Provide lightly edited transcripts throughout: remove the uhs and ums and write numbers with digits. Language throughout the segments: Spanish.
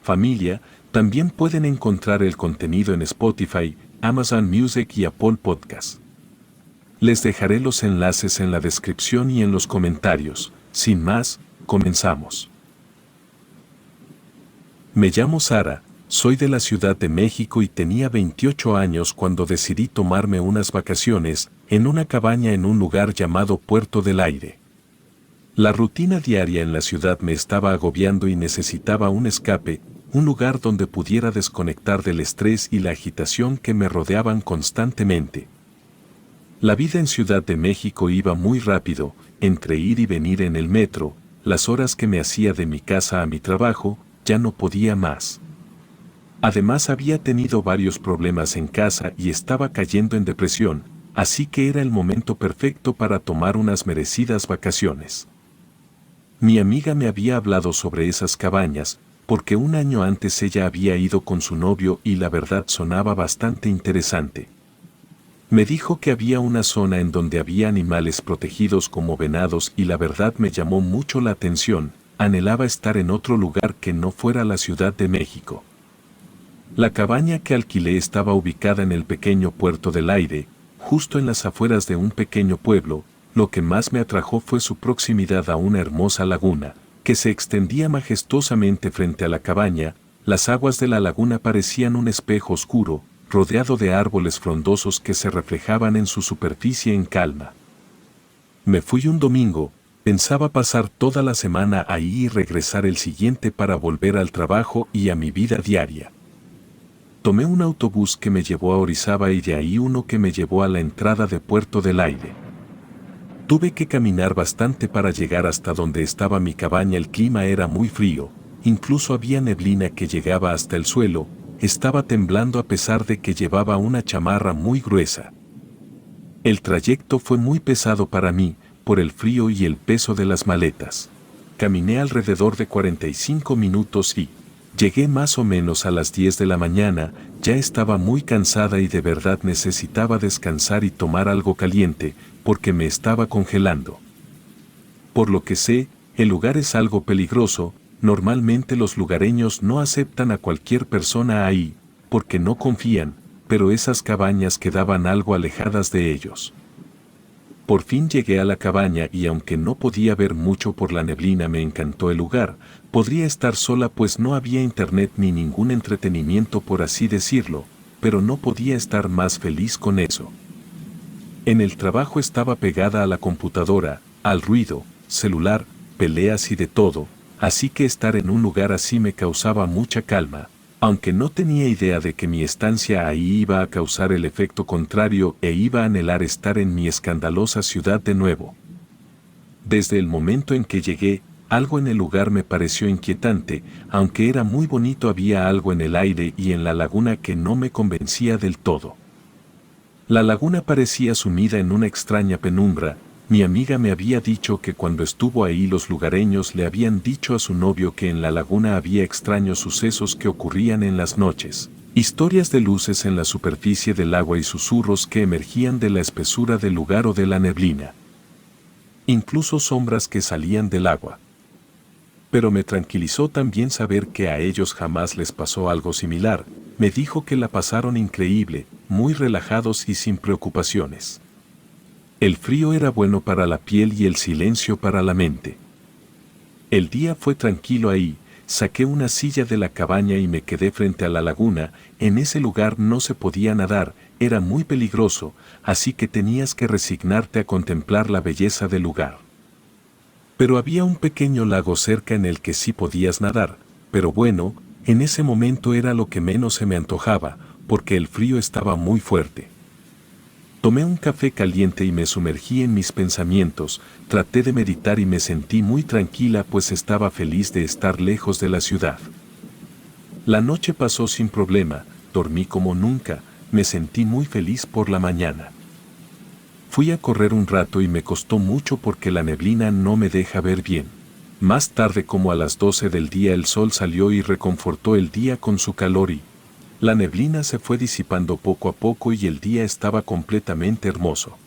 familia, también pueden encontrar el contenido en Spotify, Amazon Music y Apple Podcast. Les dejaré los enlaces en la descripción y en los comentarios. Sin más, comenzamos. Me llamo Sara, soy de la Ciudad de México y tenía 28 años cuando decidí tomarme unas vacaciones en una cabaña en un lugar llamado Puerto del Aire. La rutina diaria en la ciudad me estaba agobiando y necesitaba un escape, un lugar donde pudiera desconectar del estrés y la agitación que me rodeaban constantemente. La vida en Ciudad de México iba muy rápido, entre ir y venir en el metro, las horas que me hacía de mi casa a mi trabajo, ya no podía más. Además había tenido varios problemas en casa y estaba cayendo en depresión, así que era el momento perfecto para tomar unas merecidas vacaciones. Mi amiga me había hablado sobre esas cabañas, porque un año antes ella había ido con su novio y la verdad sonaba bastante interesante. Me dijo que había una zona en donde había animales protegidos como venados y la verdad me llamó mucho la atención, anhelaba estar en otro lugar que no fuera la Ciudad de México. La cabaña que alquilé estaba ubicada en el pequeño Puerto del Aire, justo en las afueras de un pequeño pueblo. Lo que más me atrajo fue su proximidad a una hermosa laguna, que se extendía majestuosamente frente a la cabaña. Las aguas de la laguna parecían un espejo oscuro, rodeado de árboles frondosos que se reflejaban en su superficie en calma. Me fui un domingo, pensaba pasar toda la semana ahí y regresar el siguiente para volver al trabajo y a mi vida diaria. Tomé un autobús que me llevó a Orizaba y de ahí uno que me llevó a la entrada de Puerto del Aire. Tuve que caminar bastante para llegar hasta donde estaba mi cabaña. El clima era muy frío, incluso había neblina que llegaba hasta el suelo, estaba temblando a pesar de que llevaba una chamarra muy gruesa. El trayecto fue muy pesado para mí, por el frío y el peso de las maletas. Caminé alrededor de 45 minutos y llegué más o menos a las 10 de la mañana, ya estaba muy cansada y de verdad necesitaba descansar y tomar algo caliente, porque me estaba congelando. Por lo que sé, el lugar es algo peligroso, normalmente los lugareños no aceptan a cualquier persona ahí, porque no confían, pero esas cabañas quedaban algo alejadas de ellos. Por fin llegué a la cabaña y aunque no podía ver mucho por la neblina me encantó el lugar. Podría estar sola pues no había internet ni ningún entretenimiento por así decirlo, pero no podía estar más feliz con eso. En el trabajo estaba pegada a la computadora, al ruido, celular, peleas y de todo, así que estar en un lugar así me causaba mucha calma, aunque no tenía idea de que mi estancia ahí iba a causar el efecto contrario e iba a anhelar estar en mi escandalosa ciudad de nuevo. Desde el momento en que llegué, algo en el lugar me pareció inquietante, aunque era muy bonito había algo en el aire y en la laguna que no me convencía del todo. La laguna parecía sumida en una extraña penumbra. Mi amiga me había dicho que cuando estuvo ahí los lugareños le habían dicho a su novio que en la laguna había extraños sucesos que ocurrían en las noches, historias de luces en la superficie del agua y susurros que emergían de la espesura del lugar o de la neblina. Incluso sombras que salían del agua. Pero me tranquilizó también saber que a ellos jamás les pasó algo similar. Me dijo que la pasaron increíble, muy relajados y sin preocupaciones. El frío era bueno para la piel y el silencio para la mente. El día fue tranquilo ahí, saqué una silla de la cabaña y me quedé frente a la laguna. En ese lugar no se podía nadar, era muy peligroso, así que tenías que resignarte a contemplar la belleza del lugar. Pero había un pequeño lago cerca en el que sí podías nadar, pero bueno, en ese momento era lo que menos se me antojaba, porque el frío estaba muy fuerte. Tomé un café caliente y me sumergí en mis pensamientos, traté de meditar y me sentí muy tranquila pues estaba feliz de estar lejos de la ciudad. La noche pasó sin problema, dormí como nunca, me sentí muy feliz por la mañana. Fui a correr un rato y me costó mucho porque la neblina no me deja ver bien. Más tarde como a las 12 del día el sol salió y reconfortó el día con su calor y la neblina se fue disipando poco a poco y el día estaba completamente hermoso.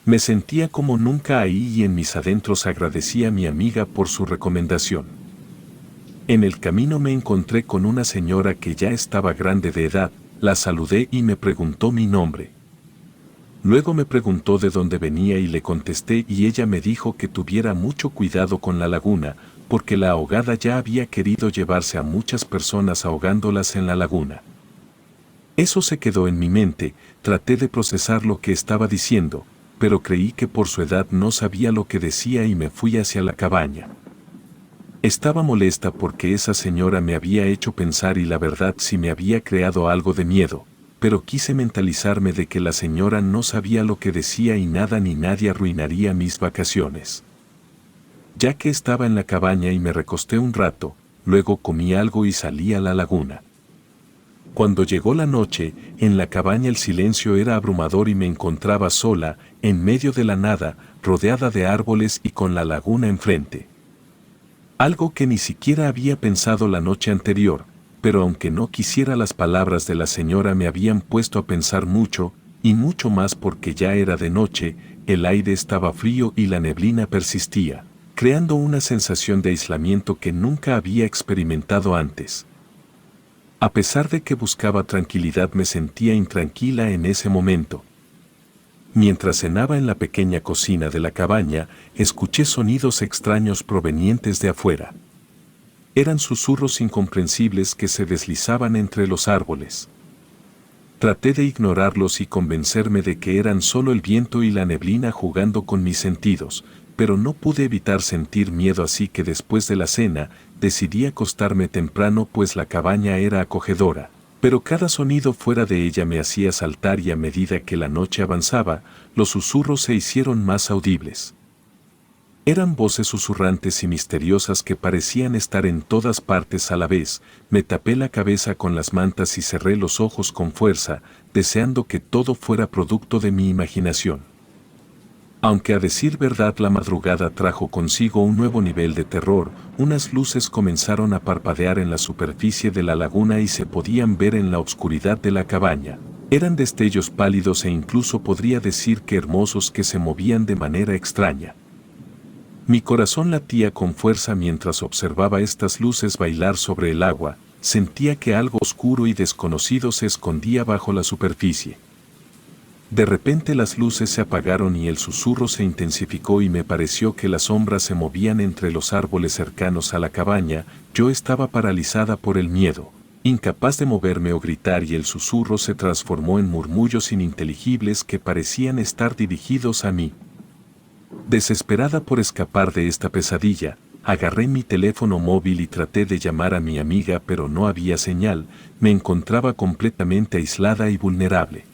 Me sentía como nunca ahí y en mis adentros agradecí a mi amiga por su recomendación. En el camino me encontré con una señora que ya estaba grande de edad, la saludé y me preguntó mi nombre. Luego me preguntó de dónde venía y le contesté y ella me dijo que tuviera mucho cuidado con la laguna, porque la ahogada ya había querido llevarse a muchas personas ahogándolas en la laguna. Eso se quedó en mi mente, traté de procesar lo que estaba diciendo, pero creí que por su edad no sabía lo que decía y me fui hacia la cabaña. Estaba molesta porque esa señora me había hecho pensar y la verdad sí me había creado algo de miedo, pero quise mentalizarme de que la señora no sabía lo que decía y nada ni nadie arruinaría mis vacaciones. Ya que estaba en la cabaña y me recosté un rato, luego comí algo y salí a la laguna. Cuando llegó la noche, en la cabaña el silencio era abrumador y me encontraba sola, en medio de la nada, rodeada de árboles y con la laguna enfrente. Algo que ni siquiera había pensado la noche anterior, pero aunque no quisiera las palabras de la señora me habían puesto a pensar mucho, y mucho más porque ya era de noche, el aire estaba frío y la neblina persistía, creando una sensación de aislamiento que nunca había experimentado antes. A pesar de que buscaba tranquilidad me sentía intranquila en ese momento. Mientras cenaba en la pequeña cocina de la cabaña, escuché sonidos extraños provenientes de afuera. Eran susurros incomprensibles que se deslizaban entre los árboles. Traté de ignorarlos y convencerme de que eran solo el viento y la neblina jugando con mis sentidos, pero no pude evitar sentir miedo, así que después de la cena, decidí acostarme temprano pues la cabaña era acogedora. Pero cada sonido fuera de ella me hacía saltar y a medida que la noche avanzaba, los susurros se hicieron más audibles. Eran voces susurrantes y misteriosas que parecían estar en todas partes a la vez. Me tapé la cabeza con las mantas y cerré los ojos con fuerza, deseando que todo fuera producto de mi imaginación. Aunque a decir verdad la madrugada trajo consigo un nuevo nivel de terror, unas luces comenzaron a parpadear en la superficie de la laguna y se podían ver en la oscuridad de la cabaña. Eran destellos pálidos e incluso podría decir que hermosos que se movían de manera extraña. Mi corazón latía con fuerza mientras observaba estas luces bailar sobre el agua, sentía que algo oscuro y desconocido se escondía bajo la superficie. De repente las luces se apagaron y el susurro se intensificó y me pareció que las sombras se movían entre los árboles cercanos a la cabaña. Yo estaba paralizada por el miedo, incapaz de moverme o gritar, y el susurro se transformó en murmullos ininteligibles que parecían estar dirigidos a mí. Desesperada por escapar de esta pesadilla, agarré mi teléfono móvil y traté de llamar a mi amiga, pero no había señal, me encontraba completamente aislada y vulnerable.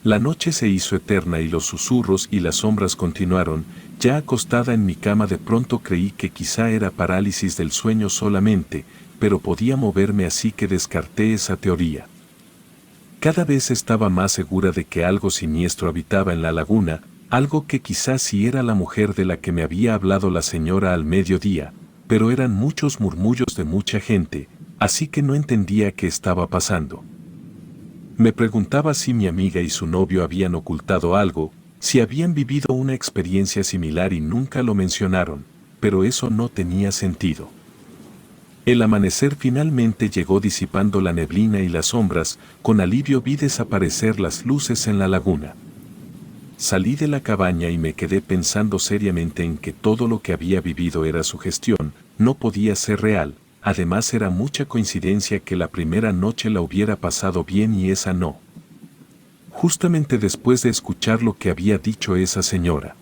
La noche se hizo eterna y los susurros y las sombras continuaron. Ya acostada en mi cama de pronto creí que quizá era parálisis del sueño solamente, pero podía moverme, así que descarté esa teoría. Cada vez estaba más segura de que algo siniestro habitaba en la laguna, algo que quizás sí era la mujer de la que me había hablado la señora al mediodía, pero eran muchos murmullos de mucha gente, así que no entendía qué estaba pasando. Me preguntaba si mi amiga y su novio habían ocultado algo, si habían vivido una experiencia similar y nunca lo mencionaron, pero eso no tenía sentido. El amanecer finalmente llegó disipando la neblina y las sombras. Con alivio vi desaparecer las luces en la laguna. Salí de la cabaña y me quedé pensando seriamente en que todo lo que había vivido era sugestión, no podía ser real. Además era mucha coincidencia que la primera noche la hubiera pasado bien y esa no. Justamente después de escuchar lo que había dicho esa señora.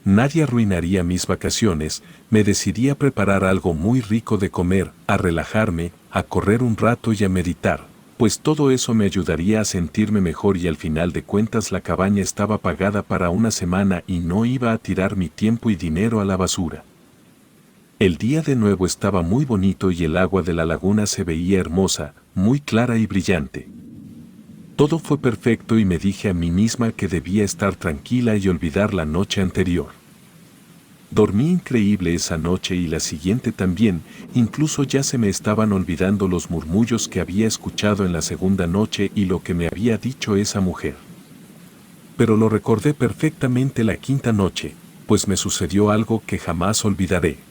Nadie arruinaría mis vacaciones, me decidí a preparar algo muy rico de comer, a relajarme, a correr un rato y a meditar, pues todo eso me ayudaría a sentirme mejor, y al final de cuentas la cabaña estaba pagada para una semana y no iba a tirar mi tiempo y dinero a la basura. El día de nuevo estaba muy bonito y el agua de la laguna se veía hermosa, muy clara y brillante. Todo fue perfecto y me dije a mí misma que debía estar tranquila y olvidar la noche anterior. Dormí increíble esa noche y la siguiente también, incluso ya se me estaban olvidando los murmullos que había escuchado en la segunda noche y lo que me había dicho esa mujer. Pero lo recordé perfectamente la quinta noche, pues me sucedió algo que jamás olvidaré.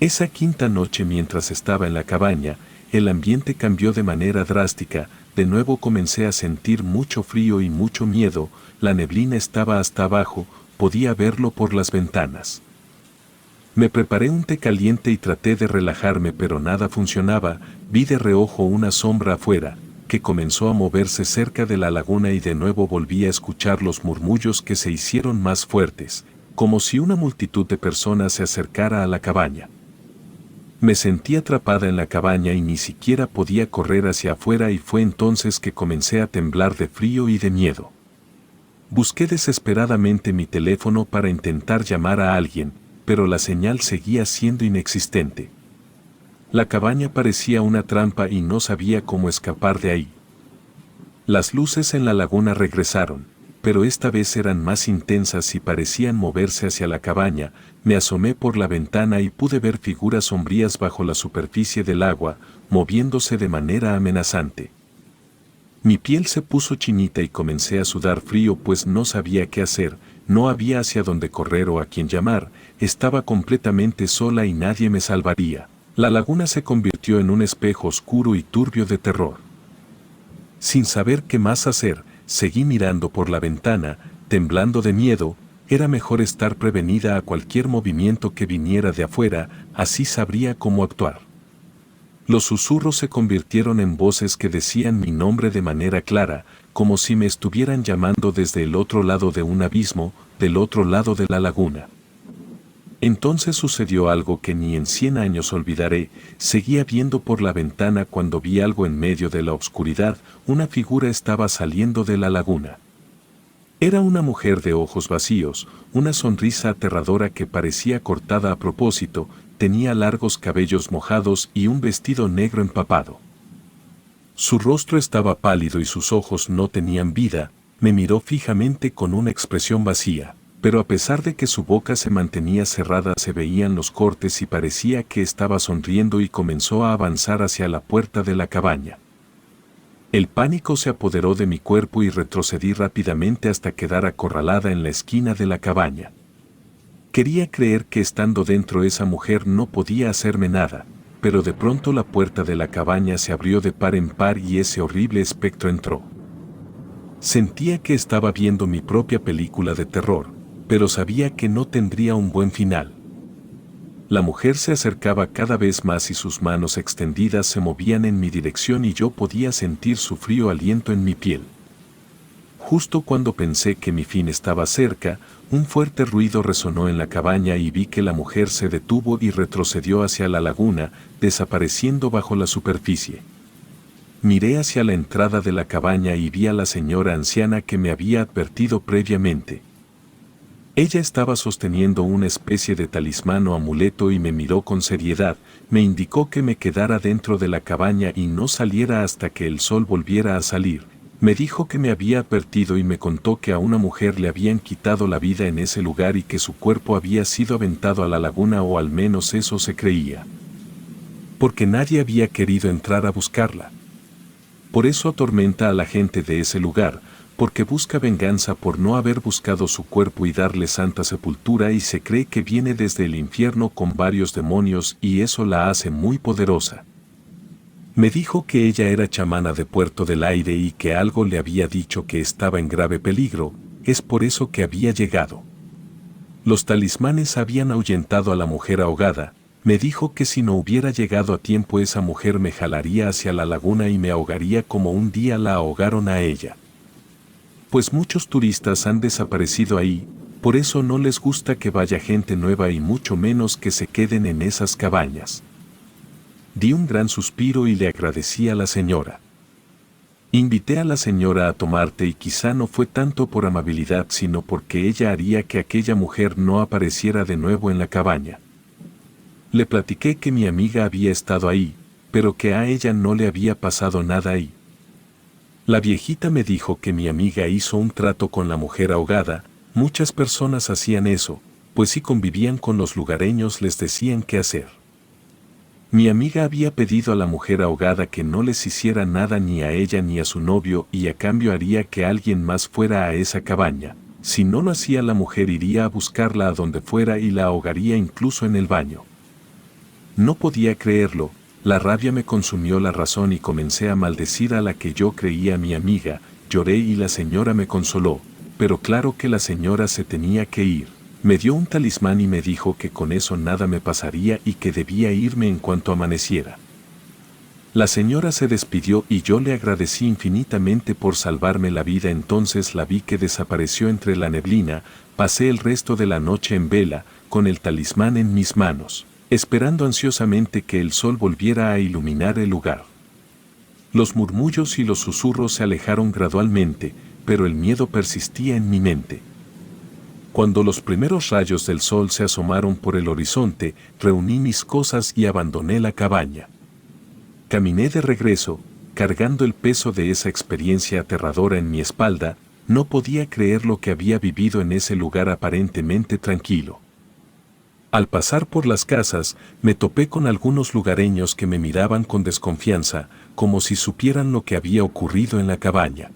Esa quinta noche mientras estaba en la cabaña, el ambiente cambió de manera drástica, de nuevo comencé a sentir mucho frío y mucho miedo, la neblina estaba hasta abajo, podía verlo por las ventanas. Me preparé un té caliente y traté de relajarme pero nada funcionaba, vi de reojo una sombra afuera, que comenzó a moverse cerca de la laguna y de nuevo volví a escuchar los murmullos que se hicieron más fuertes, como si una multitud de personas se acercara a la cabaña. Me sentí atrapada en la cabaña y ni siquiera podía correr hacia afuera y fue entonces que comencé a temblar de frío y de miedo. Busqué desesperadamente mi teléfono para intentar llamar a alguien, pero la señal seguía siendo inexistente. La cabaña parecía una trampa y no sabía cómo escapar de ahí. Las luces en la laguna regresaron, pero esta vez eran más intensas y parecían moverse hacia la cabaña. Me asomé por la ventana y pude ver figuras sombrías bajo la superficie del agua, moviéndose de manera amenazante. Mi piel se puso chinita y comencé a sudar frío pues no sabía qué hacer, no había hacia dónde correr o a quién llamar, estaba completamente sola y nadie me salvaría. La laguna se convirtió en un espejo oscuro y turbio de terror. Sin saber qué más hacer, seguí mirando por la ventana, temblando de miedo. Era mejor estar prevenida a cualquier movimiento que viniera de afuera, así sabría cómo actuar. Los susurros se convirtieron en voces que decían mi nombre de manera clara, como si me estuvieran llamando desde el otro lado de un abismo, del otro lado de la laguna. Entonces sucedió algo que ni en 100 años olvidaré. Seguía viendo por la ventana cuando vi algo en medio de la oscuridad. Una figura estaba saliendo de la laguna. Era una mujer de ojos vacíos, una sonrisa aterradora que parecía cortada a propósito, tenía largos cabellos mojados y un vestido negro empapado. Su rostro estaba pálido y sus ojos no tenían vida, me miró fijamente con una expresión vacía. Pero a pesar de que su boca se mantenía cerrada se veían los cortes y parecía que estaba sonriendo y comenzó a avanzar hacia la puerta de la cabaña. El pánico se apoderó de mi cuerpo y retrocedí rápidamente hasta quedar acorralada en la esquina de la cabaña. Quería creer que estando dentro esa mujer no podía hacerme nada, pero de pronto la puerta de la cabaña se abrió de par en par y ese horrible espectro entró. Sentía que estaba viendo mi propia película de terror, pero sabía que no tendría un buen final. La mujer se acercaba cada vez más y sus manos extendidas se movían en mi dirección y yo podía sentir su frío aliento en mi piel. Justo cuando pensé que mi fin estaba cerca, un fuerte ruido resonó en la cabaña y vi que la mujer se detuvo y retrocedió hacia la laguna, desapareciendo bajo la superficie. Miré hacia la entrada de la cabaña y vi a la señora anciana que me había advertido previamente. Ella estaba sosteniendo una especie de talismán o amuleto y me miró con seriedad, me indicó que me quedara dentro de la cabaña y no saliera hasta que el sol volviera a salir. Me dijo que me había advertido y me contó que a una mujer le habían quitado la vida en ese lugar y que su cuerpo había sido aventado a la laguna o al menos eso se creía. Porque nadie había querido entrar a buscarla. Por eso atormenta a la gente de ese lugar, porque busca venganza por no haber buscado su cuerpo y darle santa sepultura y se cree que viene desde el infierno con varios demonios y eso la hace muy poderosa. Me dijo que ella era chamana de Puerto del Aire y que algo le había dicho que estaba en grave peligro, es por eso que había llegado. Los talismanes habían ahuyentado a la mujer ahogada. Me dijo que si no hubiera llegado a tiempo esa mujer me jalaría hacia la laguna y me ahogaría como un día la ahogaron a ella. Pues muchos turistas han desaparecido ahí, por eso no les gusta que vaya gente nueva y mucho menos que se queden en esas cabañas. Di un gran suspiro y le agradecí a la señora. Invité a la señora a tomar té y quizá no fue tanto por amabilidad sino porque ella haría que aquella mujer no apareciera de nuevo en la cabaña. Le platiqué que mi amiga había estado ahí, pero que a ella no le había pasado nada ahí. La viejita me dijo que mi amiga hizo un trato con la mujer ahogada. Muchas personas hacían eso, pues si convivían con los lugareños les decían qué hacer. Mi amiga había pedido a la mujer ahogada que no les hiciera nada ni a ella ni a su novio y a cambio haría que alguien más fuera a esa cabaña. Si no lo hacía la mujer iría a buscarla a donde fuera y la ahogaría incluso en el baño. No podía creerlo, la rabia me consumió la razón y comencé a maldecir a la que yo creía mi amiga, lloré y la señora me consoló, pero claro que la señora se tenía que ir. Me dio un talismán y me dijo que con eso nada me pasaría y que debía irme en cuanto amaneciera. La señora se despidió y yo le agradecí infinitamente por salvarme la vida. Entonces la vi que desapareció entre la neblina. Pasé el resto de la noche en vela, con el talismán en mis manos, esperando ansiosamente que el sol volviera a iluminar el lugar. Los murmullos y los susurros se alejaron gradualmente, pero el miedo persistía en mi mente. Cuando los primeros rayos del sol se asomaron por el horizonte, reuní mis cosas y abandoné la cabaña. Caminé de regreso, cargando el peso de esa experiencia aterradora en mi espalda. No podía creer lo que había vivido en ese lugar aparentemente tranquilo. Al pasar por las casas, me topé con algunos lugareños que me miraban con desconfianza, como si supieran lo que había ocurrido en la cabaña.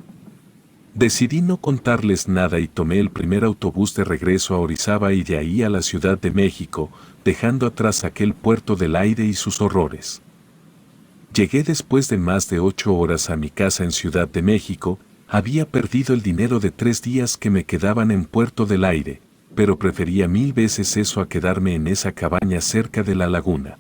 Decidí no contarles nada y tomé el primer autobús de regreso a Orizaba y de ahí a la Ciudad de México, dejando atrás aquel puerto del aire y sus horrores. Llegué después de más de 8 horas a mi casa en Ciudad de México. Había perdido el dinero de 3 días que me quedaban en Puerto del Aire, pero prefería 1000 veces eso a quedarme en esa cabaña cerca de la laguna.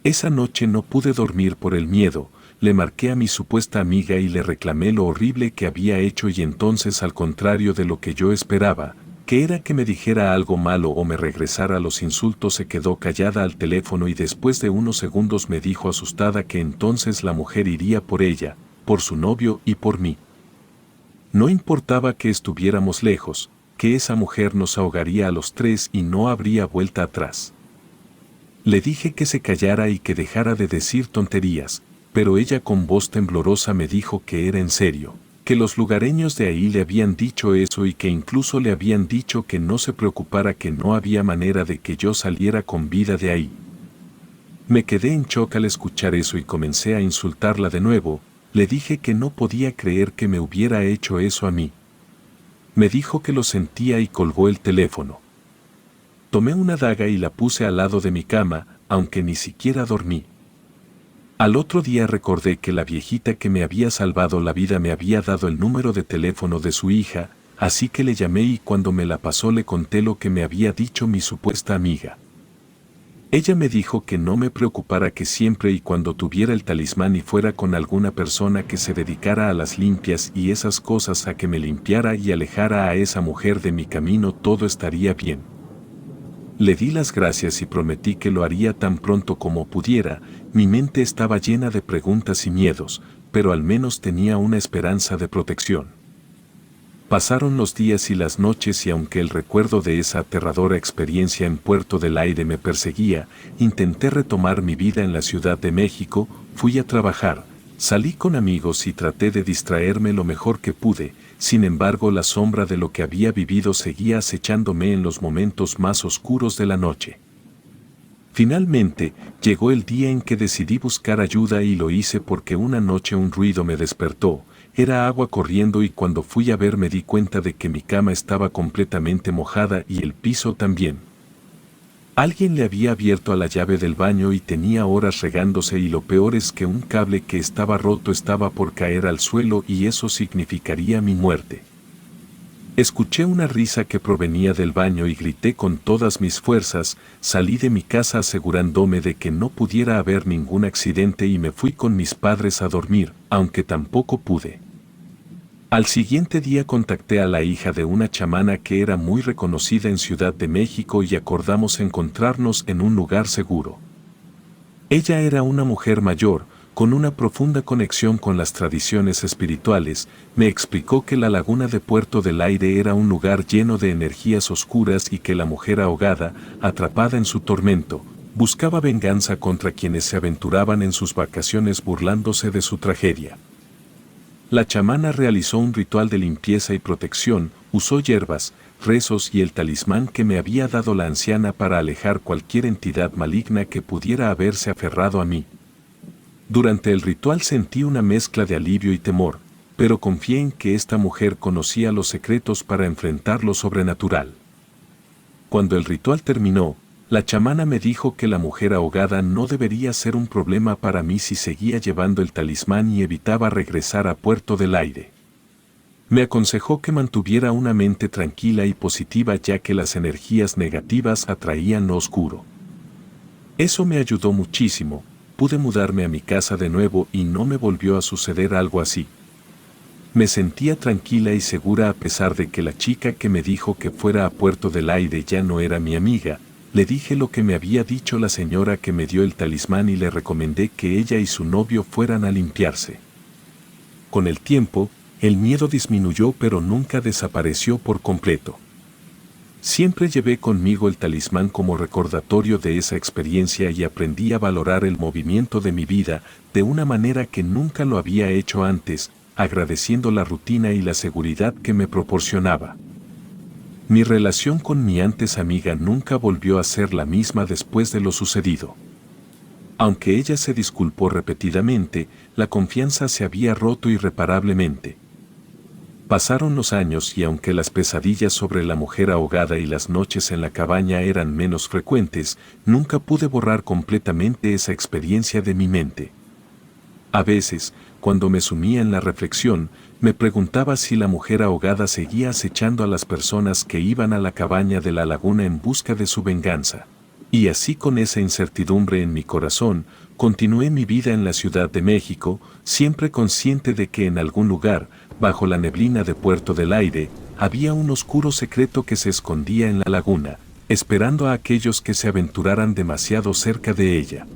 Esa noche no pude dormir por el miedo. Le marqué a mi supuesta amiga y le reclamé lo horrible que había hecho y entonces, al contrario de lo que yo esperaba, que era que me dijera algo malo o me regresara los insultos, se quedó callada al teléfono y después de unos segundos me dijo asustada que entonces la mujer iría por ella, por su novio y por mí. No importaba que estuviéramos lejos, que esa mujer nos ahogaría a los 3 y no habría vuelta atrás. Le dije que se callara y que dejara de decir tonterías, pero ella con voz temblorosa me dijo que era en serio, que los lugareños de ahí le habían dicho eso y que incluso le habían dicho que no se preocupara, que no había manera de que yo saliera con vida de ahí. Me quedé en shock al escuchar eso y comencé a insultarla de nuevo. Le dije que no podía creer que me hubiera hecho eso a mí. Me dijo que lo sentía y colgó el teléfono. Tomé una daga y la puse al lado de mi cama, aunque ni siquiera dormí. Al otro día recordé que la viejita que me había salvado la vida me había dado el número de teléfono de su hija, así que le llamé y cuando me la pasó le conté lo que me había dicho mi supuesta amiga. Ella me dijo que no me preocupara, que siempre y cuando tuviera el talismán y fuera con alguna persona que se dedicara a las limpias y esas cosas, a que me limpiara y alejara a esa mujer de mi camino, todo estaría bien. Le di las gracias y prometí que lo haría tan pronto como pudiera. Mi mente estaba llena de preguntas y miedos, pero al menos tenía una esperanza de protección. Pasaron los días y las noches y aunque el recuerdo de esa aterradora experiencia en Puerto del Aire me perseguía, intenté retomar mi vida en la Ciudad de México. Fui a trabajar, salí con amigos y traté de distraerme lo mejor que pude. Sin embargo, la sombra de lo que había vivido seguía acechándome en los momentos más oscuros de la noche. Finalmente, llegó el día en que decidí buscar ayuda y lo hice porque una noche un ruido me despertó. Era agua corriendo y cuando fui a ver me di cuenta de que mi cama estaba completamente mojada y el piso también. Alguien le había abierto a la llave del baño y tenía horas regándose, y lo peor es que un cable que estaba roto estaba por caer al suelo y eso significaría mi muerte. Escuché una risa que provenía del baño y grité con todas mis fuerzas. Salí de mi casa asegurándome de que no pudiera haber ningún accidente y me fui con mis padres a dormir, aunque tampoco pude. Al siguiente día contacté a la hija de una chamana que era muy reconocida en Ciudad de México y acordamos encontrarnos en un lugar seguro. Ella era una mujer mayor, con una profunda conexión con las tradiciones espirituales. Me explicó que la laguna de Puerto del Aire era un lugar lleno de energías oscuras y que la mujer ahogada, atrapada en su tormento, buscaba venganza contra quienes se aventuraban en sus vacaciones burlándose de su tragedia. La chamana realizó un ritual de limpieza y protección, usó hierbas, rezos y el talismán que me había dado la anciana para alejar cualquier entidad maligna que pudiera haberse aferrado a mí. Durante el ritual sentí una mezcla de alivio y temor, pero confié en que esta mujer conocía los secretos para enfrentar lo sobrenatural. Cuando el ritual terminó, La chamana me dijo que la mujer ahogada no debería ser un problema para mí si seguía llevando el talismán y evitaba regresar a Puerto del Aire. Me aconsejó que mantuviera una mente tranquila y positiva ya que las energías negativas atraían lo oscuro. Eso me ayudó muchísimo, pude mudarme a mi casa de nuevo y no me volvió a suceder algo así. Me sentía tranquila y segura a pesar de que la chica que me dijo que fuera a Puerto del Aire ya no era mi amiga. Le dije lo que me había dicho la señora que me dio el talismán y le recomendé que ella y su novio fueran a limpiarse. Con el tiempo, el miedo disminuyó pero nunca desapareció por completo. Siempre llevé conmigo el talismán como recordatorio de esa experiencia y aprendí a valorar el movimiento de mi vida de una manera que nunca lo había hecho antes, agradeciendo la rutina y la seguridad que me proporcionaba. Mi relación con mi antes amiga nunca volvió a ser la misma después de lo sucedido. Aunque ella se disculpó repetidamente, la confianza se había roto irreparablemente. Pasaron los años y aunque las pesadillas sobre la mujer ahogada y las noches en la cabaña eran menos frecuentes, nunca pude borrar completamente esa experiencia de mi mente. A veces, cuando me sumía en la reflexión, me preguntaba si la mujer ahogada seguía acechando a las personas que iban a la cabaña de la laguna en busca de su venganza. Y así con esa incertidumbre en mi corazón, continué mi vida en la Ciudad de México, siempre consciente de que en algún lugar, bajo la neblina de Puerto del Aire, había un oscuro secreto que se escondía en la laguna, esperando a aquellos que se aventuraran demasiado cerca de ella.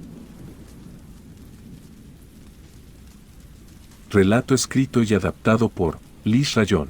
Relato escrito y adaptado por Liz Rayón.